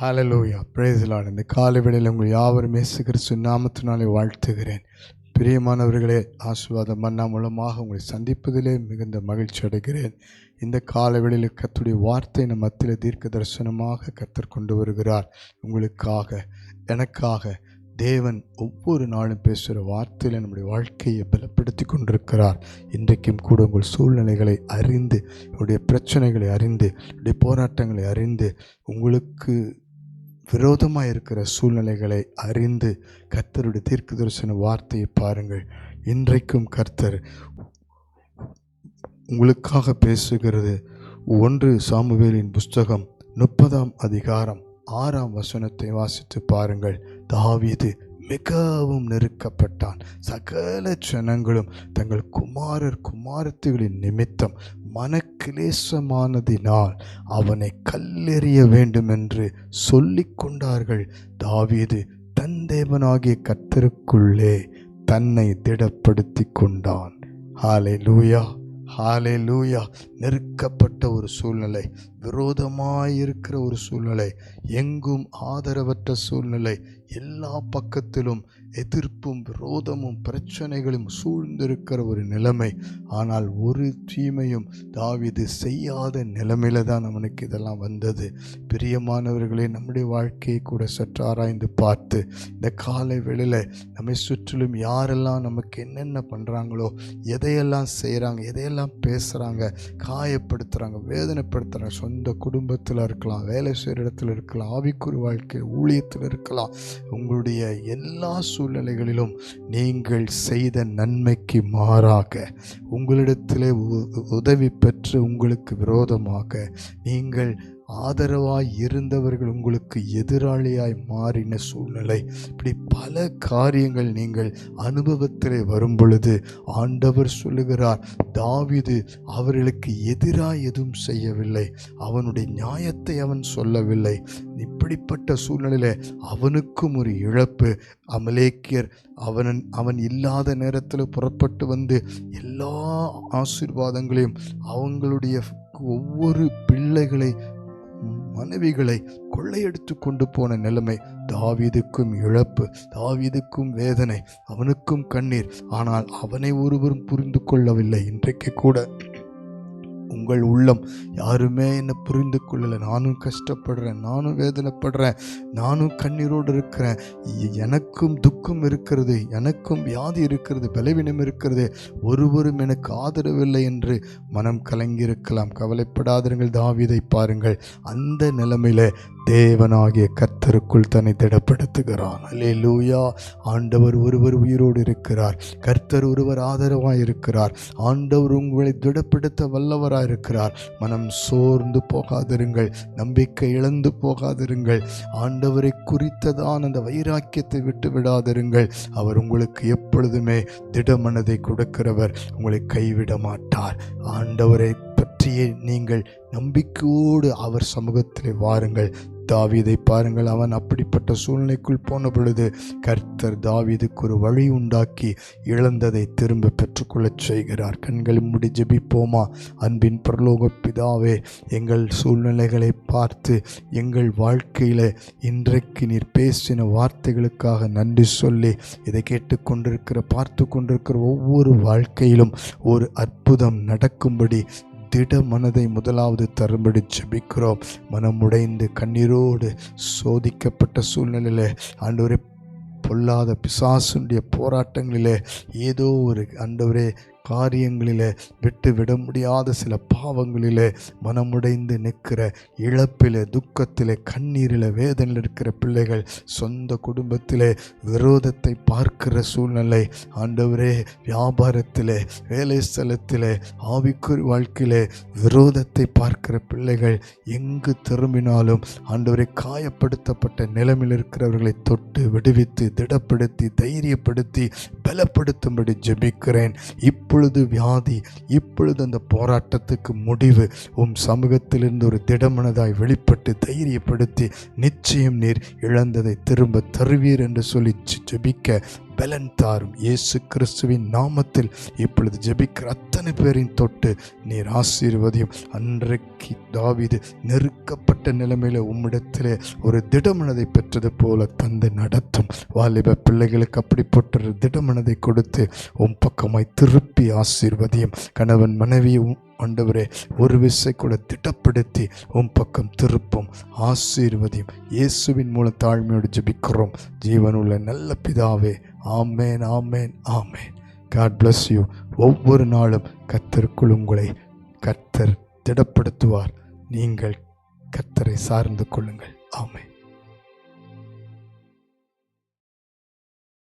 Hallelujah, praise the Lord. இந்த காலை வேளையில் உங்கள் யாவரும் இயேசு கிறிஸ்து நாமத்தினாலே வாழ்த்துகிறேன். பிரியமானவர்களே, ஆசீர்வாத மன்னா மூலமாக உங்களை சந்திப்பதிலே மிகுந்த மகிழ்ச்சி அடைகிறேன். இந்த காலை வேளையில் கர்த்தருடைய வார்த்தை நம் மத்தியில் தீர்க்க தரிசனமாக கர்த்தர் கொண்டு வருகிறார். உங்களுக்காக, எனக்காக தேவன் ஒவ்வொரு நாளும் பேசுகிற வார்த்தையில் நம்முடைய வாழ்க்கையை பலப்படுத்தி கொண்டிருக்கிறார். இன்றைக்கும் கூட உங்கள் சூழ்நிலைகளை அறிந்து, உங்களுடைய பிரச்சனைகளை அறிந்து, உங்களுடைய போராட்டங்களை அறிந்து, உங்களுக்கு விரோதமாக இருக்கிற சூழ்நிலைகளை அறிந்து கர்த்தருடைய தீர்க்க தரிசன வார்த்தையை பாருங்கள். இன்றைக்கும் கர்த்தர் உங்களுக்காக பேசுகிறது. 1 சாமுவேலின் புஸ்தகம் 30ஆம் அதிகாரம் 6ஆம் வசனத்தை வாசித்து பாருங்கள். தாவீது மிகவும் நெருக்கப்பட்டான். சகல ஜனங்களும் தங்கள் குமாரத்திகளின் நிமித்தம் மனக்கிலேசமானதினால் அவனை கல்லெறிய வேண்டும் என்று சொல்லிக் கொண்டார்கள். தாவீது தன் தேவனாகிய கர்த்தருக்குள்ளே தன்னை திடப்படுத்தி கொண்டான். ஹல்லேலூயா, ஹல்லேலூயா. நெருக்கப்பட்ட ஒரு சூழ்நிலை, விரோதமாயிருக்கிற ஒரு சூழ்நிலை, எங்கும் ஆதரவற்ற சூழ்நிலை, எல்லா பக்கத்திலும் எதிர்ப்பும் விரோதமும் பிரச்சனைகளும் சூழ்ந்திருக்கிற ஒரு நிலைமை. ஆனால் ஒரு தீமையும் தாவீது செய்யாத நிலைமையில தான் அவனுக்கு இதெல்லாம் வந்தது. பிரியமானவர்களே, நம்முடைய வாழ்க்கையை கூட சற்று ஆராய்ந்து பார்த்து, இந்த காலை வேளையில் நம்மை சுற்றிலும் யாரெல்லாம் நமக்கு என்னென்ன பண்ணுறாங்களோ, எதையெல்லாம் செய்கிறாங்க, எதையெல்லாம் பேசுகிறாங்க, காயப்படுத்துகிறாங்க, வேதனைப்படுத்துகிறாங்க, சொந்த குடும்பத்தில் இருக்கலாம், வேலை செய்கிற இடத்துல இருக்கலாம், ஆவிக்குரிய வாழ்க்கை ஊழியத்தில் இருக்கலாம், உங்களுடைய எல்லா சூழ்நிலைகளிலும் நீங்கள் செய்த நன்மைக்கு மாறாக, உங்களிடத்திலே உதவி பெற்று உங்களுக்கு விரோதமாக நீங்கள் ஆதரவாய் இருந்தவர்கள் உங்களுக்கு எதிராளியாய் மாறின சூழ்நிலை, இப்படி பல காரியங்கள் நீங்கள் அனுபவத்திலே வரும் பொழுது ஆண்டவர் சொல்லுகிறார், தாவீது அவர்களுக்கு எதிராய் எதுவும் செய்யவில்லை, அவனுடைய நியாயத்தை அவன் சொல்லவில்லை. இப்படிப்பட்ட சூழ்நிலையில அவனுக்கும் ஒரு இழப்பு. அமலேக்கியர் அவன் இல்லாத நேரத்தில் புறப்பட்டு வந்து எல்லா ஆசீர்வாதங்களையும், அவங்களுடைய ஒவ்வொரு பிள்ளைகளை, மனைவிகளை கொள்ளையடித்து கொண்டு போன நிலைமை. தாவீதுக்கும் இழப்பு, தாவீதுக்கும் வேதனை, அவனுக்கும் கண்ணீர். ஆனால் அவனை ஒருவரும் புரிந்து கொள்ளவில்லை. இன்றைக்கு கூட உங்கள் உள்ளம், யாருமே என்னை புரிந்து கொள்ளலை, நானும் கஷ்டப்படுறேன், நானும் வேதனைப்படுறேன், நானும் கண்ணீரோடு இருக்கிறேன், எனக்கும் துக்கம் இருக்கிறது, எனக்கும் வியாதி இருக்கிறது, பலவீனம் இருக்கிறது, ஒருவரும் எனக்கு ஆதரவில்லை என்று மனம் கலங்கியிருக்கலாம். கவலைப்படாதீர்கள், தாவீதை பாருங்கள். அந்த நிலைமையில தேவனாகிய கர்த்தருக்குள் தன்னை திடப்படுத்துகிறான். அல்லேலூயா. ஆண்டவர் ஒருவர் உயிரோடு இருக்கிறார், கர்த்தர் ஒருவர் ஆதரவாய் இருக்கிறார், ஆண்டவர் உங்களை திடப்படுத்த வல்லவராய் இருக்கிறார். மனம் சோர்ந்து போகாதிருங்கள், நம்பிக்கை இழந்து போகாதிருங்கள், ஆண்டவரை குறித்ததான் அந்த வைராக்கியத்தை விட்டு விடாதிருங்கள். அவர் உங்களுக்கு எப்பொழுதுமே திடமனதை கொடுக்கிறவர், உங்களை கைவிட மாட்டார். ஆண்டவரை பற்றியே நீங்கள் நம்பிக்கையோடு அவர் சமூகத்திலே வாருங்கள். தாவீதை பாருங்கள். அவன் அப்படிப்பட்ட சூழ்நிலைக்குள் போன பொழுது கர்த்தர் தாவீதுக்கு ஒரு வழி உண்டாக்கி இழந்ததை திரும்ப பெற்றுக்கொள்ளச் செய்கிறார். கண்களை மூடி ஜெபிப்போமா? அன்பின் பரலோக பிதாவே, எங்கள் சூழ்நிலைகளை பார்த்து, எங்கள் வாழ்க்கையில் இன்றைக்கு நீர் பேசின வார்த்தைகளுக்காக நன்றி சொல்லி, இதை கேட்டுக்கொண்டிருக்கிற, பார்த்து கொண்டிருக்கிற ஒவ்வொரு வாழ்க்கையிலும் ஒரு அற்புதம் நடக்கும்படி திட மனதை முதலாவது தரும்படி ஜெபிக்கிறோம். மனமுடைந்து கண்ணீரோடு சோதிக்கப்பட்ட சூழ்நிலையில் ஆண்டவரே, பொல்லாத பிசாசுடைய போராட்டங்களிலே, ஏதோ ஒரு ஆண்டவரே காரியங்களிலே, விட்டு விட முடியாத சில பாவங்களிலே மனமுடைந்து நிற்கிற, இழப்பிலே, துக்கத்திலே, கண்ணீரில், வேதனையில் இருக்கிற பிள்ளைகள், சொந்த குடும்பத்திலே விரோதத்தை பார்க்கிற சூழ்நிலை, ஆண்டவரே வியாபாரத்திலே, வேலை ஸ்தலத்திலே, ஆவிக்குரிய வாழ்க்கையிலே விரோதத்தை பார்க்கிற பிள்ளைகள், எங்கு திரும்பினாலும் ஆண்டவரை காயப்படுத்தப்பட்ட நிலைமையில் இருக்கிறவர்களை தொட்டு விடுவித்து, திடப்படுத்தி, தைரியப்படுத்தி, பலப்படுத்தும்படி ஜெபிக்கிறேன். இப்பொழுது வியாதி, இப்பொழுது அந்த போராட்டத்துக்கு முடிவு சமூகத்திலிருந்து ஒரு திடமனதாய் வெளிப்பட்டு தைரியப்படுத்தி, நிச்சயம் நீர் இழந்ததை திரும்ப தருவீர் என்று சொல்லி ஜெபிக்க பலன் தாரும். இயேசு கிறிஸ்துவின் நாமத்தில் இப்பொழுது ஜெபிக்கிற அத்தனை பேரின் தொட்டு நீர் ஆசீர்வதியும். அன்றைக்கு தாவீது நெருக்கப்பட்ட நிலைமையில உம்மிடத்திலே ஒரு திடமனதை பெற்றது போல தந்து நடத்தும். வாலிப பிள்ளைகளுக்கு அப்படிப்பட்ட திடமனதை கொடுத்து உம் பக்கமாய் திருப்பி ஆசீர்வதியும். கணவன் மனைவியும் ஆண்டவரே ஒரு விசை கூட திடப்படுத்தி உம் பக்கம் திருப்பும், ஆசீர்வதியும். இயேசுவின் மூலம் தாழ்மையோடு ஜெபிக்கிறோம் ஜீவனுள்ள நல்ல பிதாவே. ஆமேன், ஆமேன், ஆமேன். God bless you. ஒவ்வொரு நாளும் கர்த்தருக்குள் உங்களை கர்த்தர் திடப்படுத்துவார். நீங்கள் கர்த்தரை சார்ந்து கொள்ளுங்கள். ஆமேன்.